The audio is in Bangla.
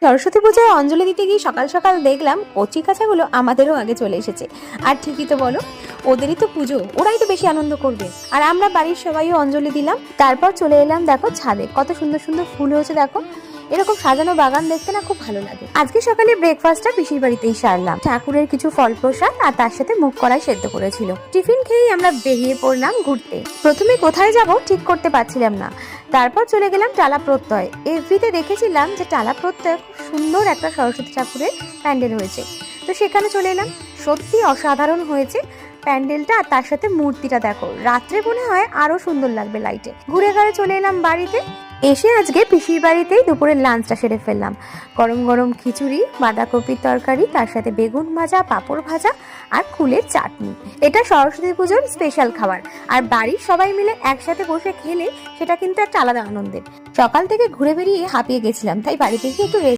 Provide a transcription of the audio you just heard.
সরস্বতী পূজায় অঞ্জলি দিতে গিয়ে সকাল সকাল দেখলাম কচি কাঁচাগুলো আমাদেরও আগে চলে এসেছে। আর ঠিকই তো বলো, ওদেরই তো পুজো, ওরাই তো বেশি আনন্দ করবে। আর আমরা বাড়ির সবাইও অঞ্জলি দিলাম। তারপর চলে এলাম দেখো ছাদে, কত সুন্দর সুন্দর ফুল হয়েছে দেখো। এরকম সাজানো বাগান দেখতে না খুব ভালো লাগে। আজকে সকালে ব্রেকফাস্টটা পিসির বাড়িতেই সারলাম। ঠাকুরের কিছু ফল প্রসাদ আর তার সাথে মুগ কড়াই সেদ্ধ করেছিল। টিফিন খেয়েই আমরা বেরিয়ে পড়লাম ঘুরতে। প্রথমে কোথায় যাব ঠিক করতে পারছিলাম না। তারপর চলে গেলাম টালা প্রত্যয়। এফবিতে দেখেছিলাম যে টালা প্রত্যয় খুব সুন্দর একটা সরস্বতী ঠাকুরের প্যান্ডেল হয়েছে, তো সেখানে চলে এলাম। সত্যি অসাধারণ হয়েছে প্যান্ডেলটা, আর তার সাথে মূর্তিটা দেখো, রাত্রে মনে হয় আরো সুন্দর লাগবে লাইটে। ঘুরে ঘুরে চলে এলাম বাড়িতে। এসে আজকে পিসির বাড়িতেই দুপুরের লাঞ্চটা সেরে ফেললাম। গরম গরম খিচুড়ি, বাঁধাকপির তরকারি, তার সাথে বেগুন ভাজা, পাঁপড় ভাজা আর কুলের চাটনি। এটা সরস্বতী পুজোর স্পেশাল খাবার, আর বাড়ির সবাই মিলে একসাথে বসে খেলে সেটা কিন্তু একটা আলাদা আনন্দের। সকাল থেকে ঘুরে বেরিয়ে হাঁপিয়ে গেছিলাম, তাই বাড়িতে গিয়ে একটু